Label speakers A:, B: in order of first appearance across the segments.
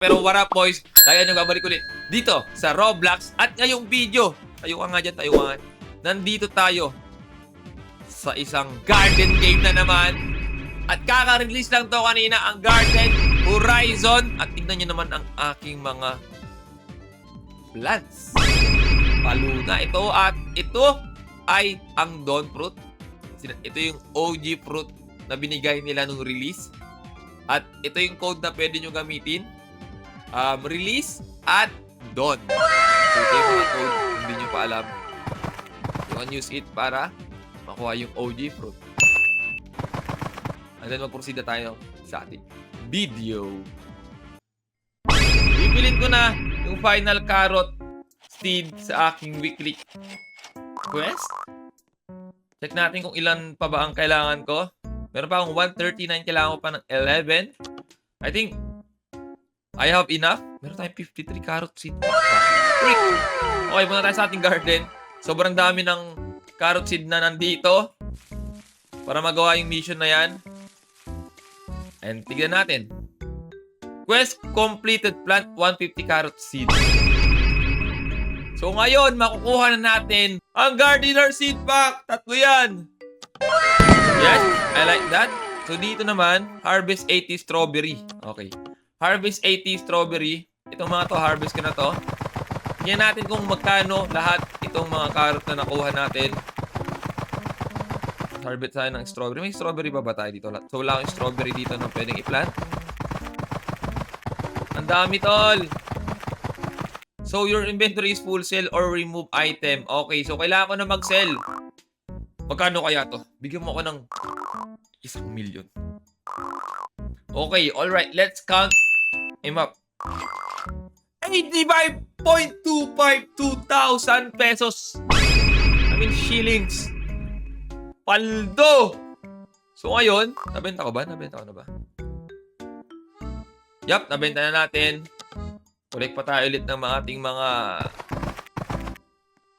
A: Pero what up boys? Dahil nyo babalik ulit dito sa Roblox. At ngayong video, tayo ka nga dyan, tayo ka nga. Nandito tayo sa isang garden game na naman. At kaka-release lang to kanina ang Garden Horizon. At tignan nyo naman ang aking mga plants. Paluna ito at ito ay ang Dawn Fruit. Ito yung OG fruit na binigay nila nung release. At ito yung code na pwede nyo gamitin. Release at Dawn. So ito yung mga code, hindi nyo pa alam. You can use it para makuha yung OG fruit. And then mag-proceed na tayo sa ating video. Bibilin ko na yung final carrot seed sa aking weekly quest. Check natin kung ilan pa ba ang kailangan ko. Meron pa akong 139, kailangan ko pa ng 11. I think I have enough. Meron tayong 53 carrot seed. Freak! Okay, muna tayo sa ating garden. Sobrang dami ng carrot seed na nandito para magawa yung mission na yan. And tignan natin. Quest completed, plant 150 carrot seed. So ngayon, makukuha na natin ang Gardener Seed Pack. Tatlo yan. Yes, I like that. So dito naman, Harvest 80 Strawberry. Okay. Harvest 80 Strawberry. Itong mga to, harvest ko na to. Tingnan natin kung magkano lahat itong mga carrot na nakuha natin. Harvest tayo ng strawberry. May strawberry ba tayo dito? So wala akong strawberry dito na pwedeng i-plant. Ang dami, tol. So, your inventory is full, sell or remove item. Okay, so kailangan ko na mag-sell. Magkano kaya to? Bigyan mo ako ng 1,000,000. Okay, alright. Let's count him up. 85,252,000 pesos. I mean, shillings. Paldo! So, ngayon, nabenta ko ba? Nabenta ko na ba? Yup, nabenta na natin. Collect pa tayo ulit ng ating mga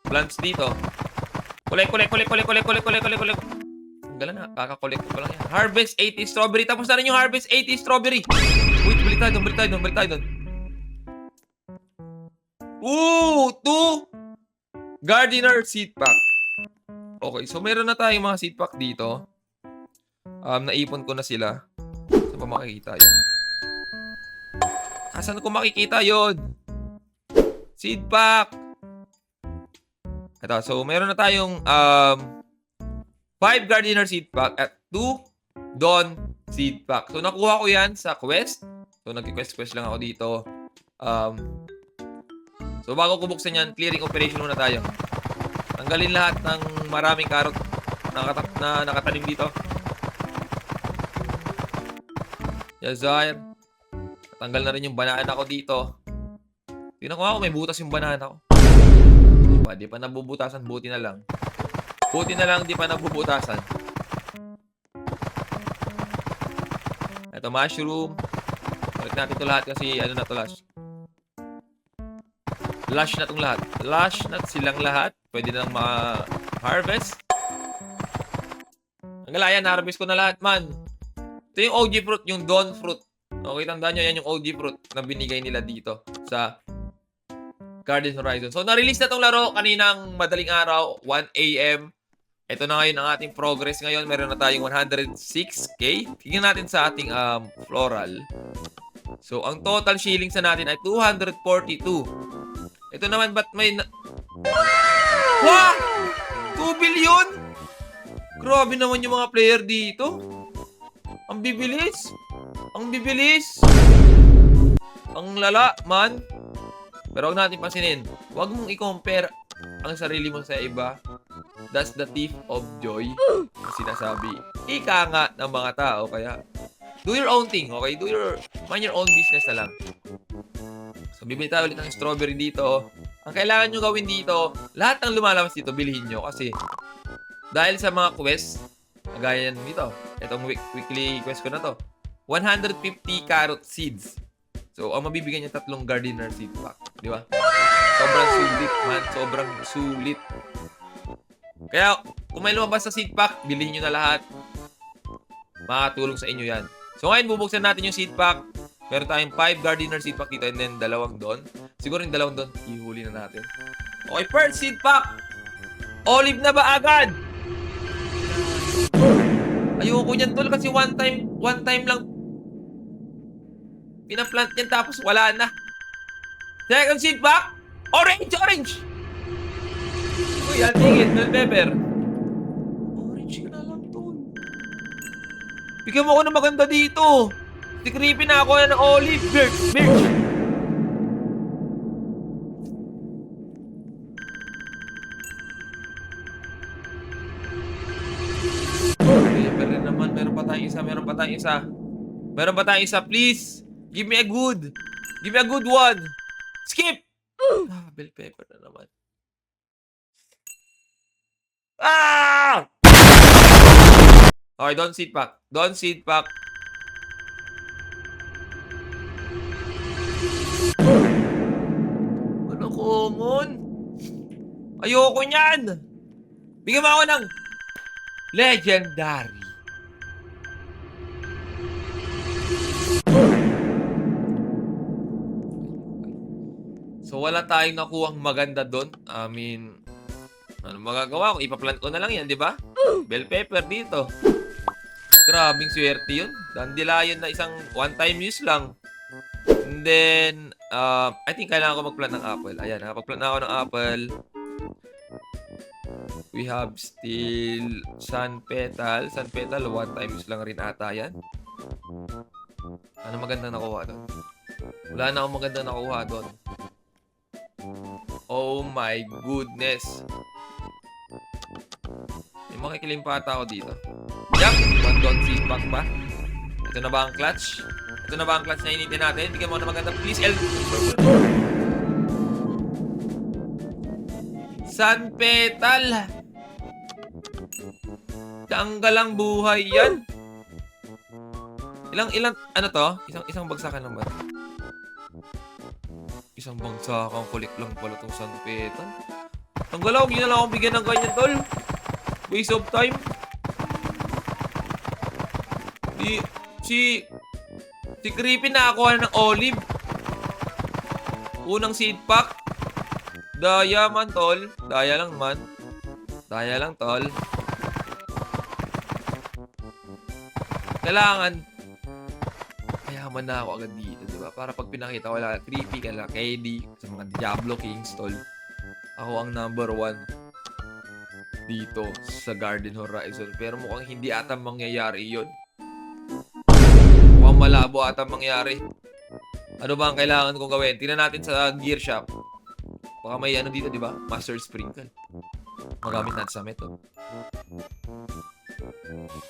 A: plants dito. Collect. Ang gala na, kaka-collect ko pa lang yan. Harvest 80 strawberry. Tapos na rin yung Harvest 80 strawberry. Wait, balik tayo doon. Ooh, 2 Gardener Seed Pack. Okay, so meron na tayong mga seed pack dito. Naipon ko na sila. Saan pa makikita yun? Saan ko makikita yon? Seed pack. Ito, so meron na tayong 5 Gardener Seed Pack at 2 Dawn Seed Pack. So nakuha ko yan sa quest. So nag-quest lang ako dito. So bago ko buksan yan, clearing operation muna tayo. Tanggalin lahat ng maraming carrot na nakatanim dito. Yazar. Tanggal na rin yung banana ko dito. Tingnan ko nga kung may butas yung banana ko. Di pa nabubutasan. Buti na lang, di pa nabubutasan. Ito, mushroom. Balik natin ito lahat kasi ano na ito, lush. Lush na itong lahat. Lush na silang lahat. Pwede na lang ma-harvest. Ang galaya, na-harvest ko na lahat, man. Ito yung OG fruit, yung Dawn fruit. Okay, tandaan nyo, yan yung OG fruit na binigay nila dito sa Garden Horizon. So, na-release na tong laro kaninang madaling araw, 1 AM. Ito na ngayon ang ating progress ngayon. Meron na tayong 106k. Tingnan natin sa ating floral. So, ang total shillings na natin ay 242. Ito naman, ba't may... Wow! 2 billion? Grabe naman yung mga player dito. Ang bibilis. Ang lala, man. Pero huwag natin pasinin. Huwag mong i-compare ang sarili mo sa iba. That's the thief of joy. Ang sinasabi. Ika nga ng mga tao. Kaya, do your own thing, okay? Mind your own business na lang. So, bibili tayo ulit ng strawberry dito. Ang kailangan nyo gawin dito, lahat ng lumalabas dito, bilhin nyo. Kasi, dahil sa mga quest, gaya dito, itong weekly quest ko na to, 150 carrot seeds. So, ang mabibigyan niya 3 Gardener Seed Pack. Di ba? Sobrang sulit, man. Sobrang sulit. Kaya, kung may lumabas sa seed pack, bilhin nyo na lahat. Makatulong sa inyo yan. So, ngayon, bubuksan natin yung seed pack. Meron tayong 5 gardener seed pack dito and then dalawang doon. Siguro yung dalawang doon, ihuli na natin. Okay, pearl seed pack! Olive na ba agad? Ayoko niyan, tol, kasi one time lang pinaplant niyan tapos wala na. Second seed pack! Orange! Uy, I'll take it, bell pepper. Orange ka na lang, tol. Bigyan mo ako ng maganda dito. Creepy na ako ng olive. Birch. Pepper rin naman. Meron pa tayong isa. Please. Give me a good one. Skip. Bell pepper na naman. Okay, don't seed pack. Ano common? Ayoko niyan. Bigyan mo ako ng legendary. So wala tayong nakuhang maganda doon. I mean, ano magagawa ko? Ipaplant ko na lang yan, di ba? Bell pepper dito. Grabing swerte yun. Dandelion na isang one-time use lang. And then, I think kailangan ko mag-plant ng apple. Ayan, nakapag-plant na ako ng apple. We have still sun petal. Sun petal, one-time use lang rin ata yan. Ano magandang nakuha doon? Wala na akong magandang nakuha doon. Oh my goodness. May makikilim pa ata ako dito. Yup! One dot seed pack pa. Ito na ba ang clutch? Na initin natin? Bigyan mo na maganda. Please, Sun petal. Tanggal ang buhay yan. Ilang, ano to? Isang bagsakan lang ba? Isang bagsakan, kulik lang pala tong sun petal. Tanggalaw, hindi na lang akong bigyan ng ganyan, tol. Waste of time. Si Creepy na ako ng olive. Unang seed pack. Daya man, tol. Daya lang, tol. Kailangan mayaman na ako agad dito, di ba? Para pag pinakita ko lang, Creepy ka lang, KD, sa mga Diablo Kings, tol. Ako ang number 1 dito sa Garden Horizon. Pero mukhang hindi ata mangyayari yun. Mukhang malabo ata mangyari. Ano ba ang kailangan kong gawin? Tingnan natin sa gear shop. Baka may ano dito, di ba? Master Sprinkle. Magamit natin sa method.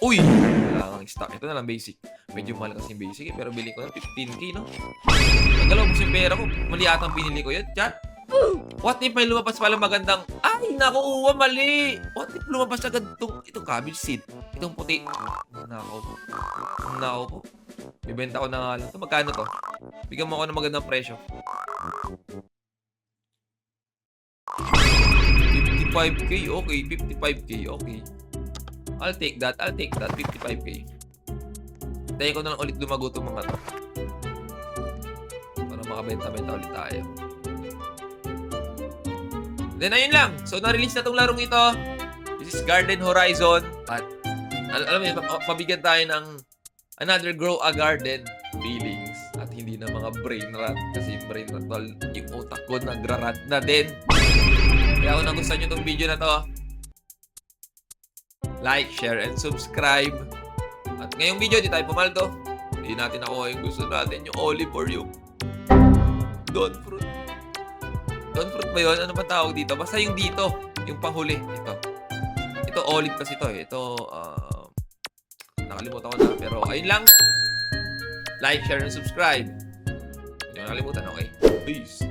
A: Uy! Kailangan stock. Ito na lang basic. Medyo mahal kasi yung basic pero bili ko ng 15k, no? Nagalaw ko yung pera ko. Mali atang binili ko yun. Chat! What if may lumabas pala magandang... Ay, naku, mali! What if lumabas agad itong cabbage seed? Itong puti. Nako po. Bibenta ko na nga lang. Ito, magkano to? Bigyan mo ako ng magandang presyo. 55k, okay. 55k, okay. I'll take that. 55k. Tayo ko na lang ulit lumago itong mga to. Para makabenta-benta ulit tayo. Then, ayun lang. So, na-release na itong larong ito. This is Garden Horizon. At, alam mo, mabigyan tayo ng another grow a garden feelings. At hindi na mga brain rot. Kasi yung brain rot, tol, yung utak ko nagra-rot na din. Kaya kung nagustuhan nyo itong video na to, like, share, and subscribe. At ngayong video, di tayo pumaldo. Hindi natin nakuha yung gusto natin, yung olive or yung Dawn fruit. Dawn fruit ba yun? Ano ba tawag dito? Basta yung dito, yung panghuli. Ito olive kasi to eh. Ito, nakalimutan ko na. Pero ayun lang. Like, share, and subscribe. Hindi nyo nakalimutan, okay? Peace.